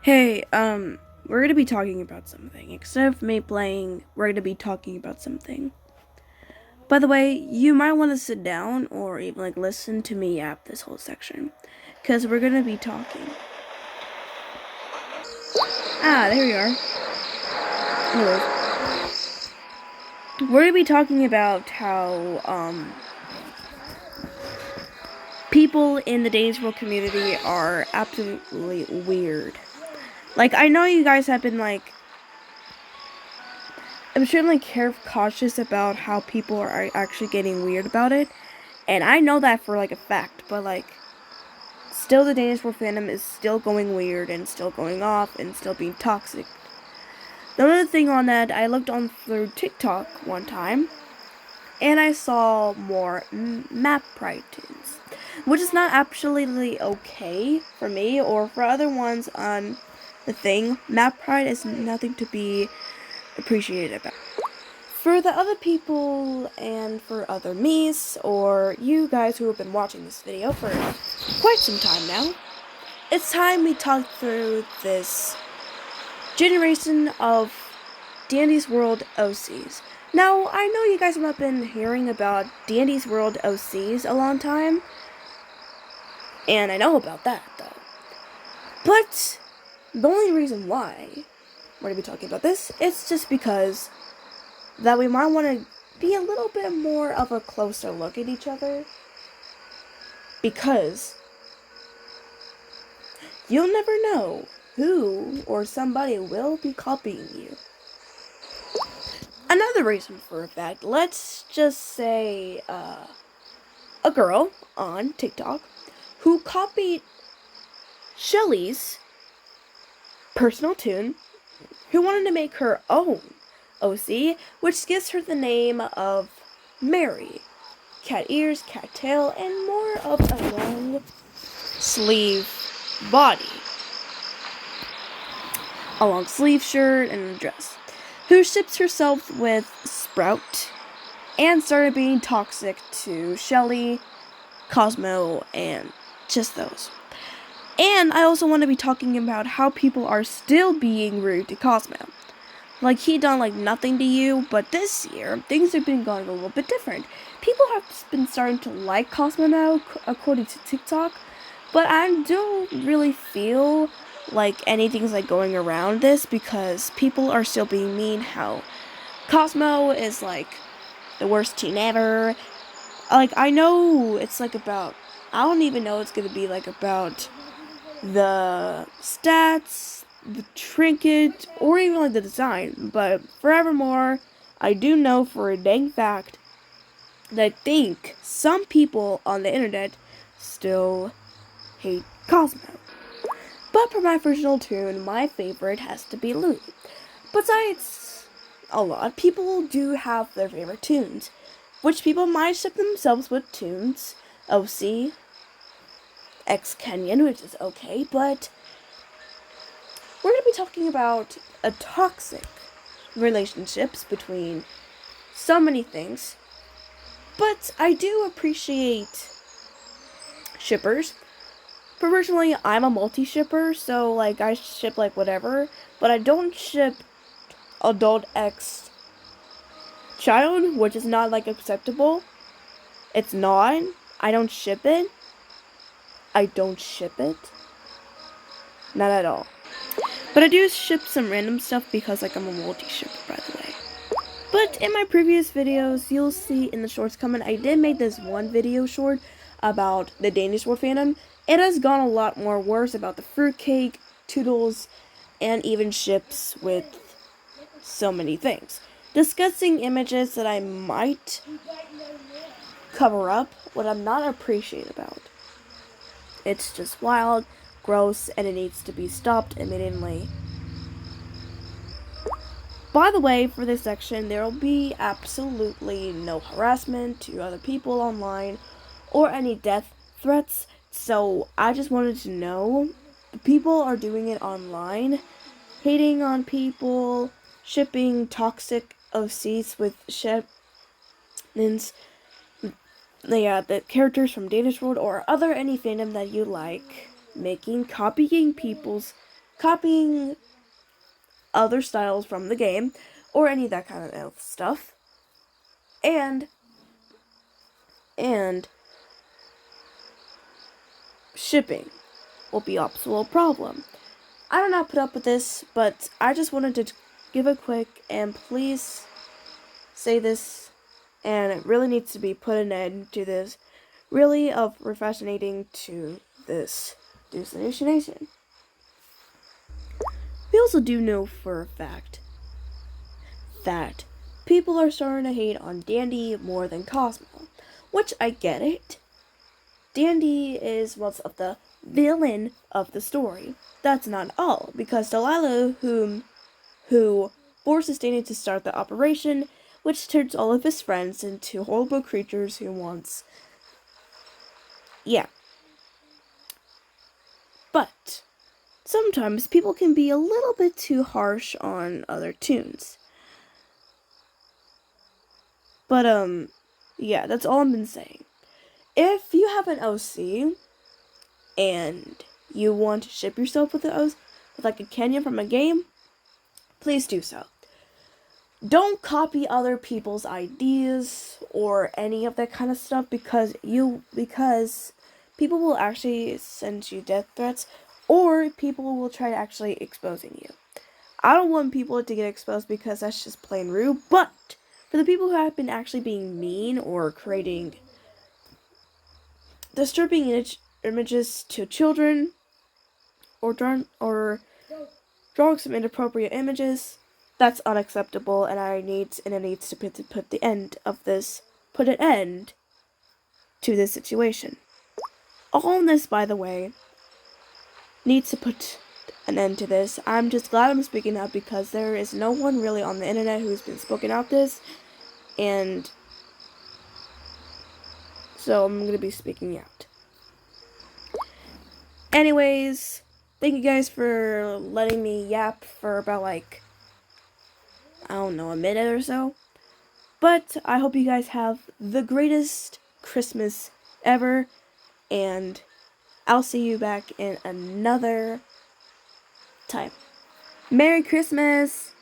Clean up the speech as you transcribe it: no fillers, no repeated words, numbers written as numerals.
Hey, we're gonna be talking about something. Instead of me playing, we're gonna be talking about something. By the way, you might want to sit down or even listen to me yap this whole section, because we're gonna be talking. Ah, there we are. Anyways, we're gonna be talking about how people in the Danish World community are absolutely weird. I know you guys have been I'm certainly cautious about how people are actually getting weird about it, and I know that for a fact. But still, the Danish War fandom is still going weird and still going off and still being toxic. The other thing on that, I looked on through TikTok one time, and I saw more map pride tunes, which is not absolutely okay for me or for other ones on the thing. Map pride is nothing to be appreciated about. For the other people and for other me's or you guys who have been watching this video for quite some time now, it's time we talk through this generation of Dandy's World OCs. Now, I know you guys have not been hearing about Dandy's World OCs a long time, and I know about that though. But the only reason why we're going to be talking about this is just because that we might want to be a little bit more of a closer look at each other, because you'll never know who or somebody will be copying you. Another reason for a fact, let's just say a girl on TikTok who copied Shelly's personal tune, who wanted to make her own OC, which gives her the name of Mary. Cat ears, cat tail, and more of a long sleeve body. A long sleeve shirt and a dress. Who ships herself with Sprout and started being toxic to Shelly, Cosmo, and just those. And I also want to be talking about how people are still being rude to Cosmo. He done nothing to you, but this year things have been going a little bit different. People have been starting to like Cosmo now, according to TikTok, but I don't really feel like anything's going around this, because people are still being mean. How Cosmo is the worst teen ever. I know it's about, I don't even know it's gonna be about the stats, the trinket, or even the design. But forevermore, I do know for a dang fact that I think some people on the internet still hate Cosmo. But for my original tune, my favorite has to be Louie. Besides, a lot of people do have their favorite tunes, which people might ship themselves with tunes. OC, X Kenyan, which is okay, but we're going to be talking about a toxic relationships between so many things. But I do appreciate shippers. Originally, I'm a multi-shipper, so I ship whatever, but I don't ship adult X child, which is not acceptable. It's not. I don't ship it. I don't ship it. Not at all. But I do ship some random stuff because I'm a multi-shipper, by the way. But in my previous videos, you'll see in the shorts comment, I did make this one video short about the Danish War fandom. It has gone a lot more worse about the fruitcake, toodles, and even ships with so many things. Discussing images that I might cover up what I'm not appreciative about. It's just wild, gross, and it needs to be stopped immediately. By the way, for this section, there will be absolutely no harassment to other people online or any death threats. So I just wanted to know, people are doing it online, hating on people, shipping toxic OCs with shipments, the characters from Danish World or other any fandom that you like, copying people's copying other styles from the game, or any of that kind of stuff. And shipping will be also a problem. I do not put up with this, but I just wanted to give a quick and please say this, and it really needs to be put an end to this, really fascinating to this Nation. We also do know for a fact that people are starting to hate on Dandy more than Cosmo, which I get it. Dandy is most of the villain of the story. That's not all, because Delilah, who forces Dandy to start the operation, which turns all of his friends into horrible creatures who wants. Yeah. But sometimes people can be a little bit too harsh on other toons. But yeah, that's all I've been saying. If you have an OC and you want to ship yourself with the OC, with like a Kenya from a game, please do so. Don't copy other people's ideas or any of that kind of stuff because people will actually send you death threats, or people will try to actually exposing you. I don't want people to get exposed because that's just plain rude, but for the people who have been actually being mean or creating disturbing images to children or drawing some inappropriate images, that's unacceptable, and it needs to put an end to this situation. All of this, by the way, needs to put an end to this. I'm just glad I'm speaking out because there is no one really on the internet who's been spoken out this, and so I'm going to be speaking out. Anyways, thank you guys for letting me yap for about a minute or so. But I hope you guys have the greatest Christmas ever, and I'll see you back in another time. Merry Christmas!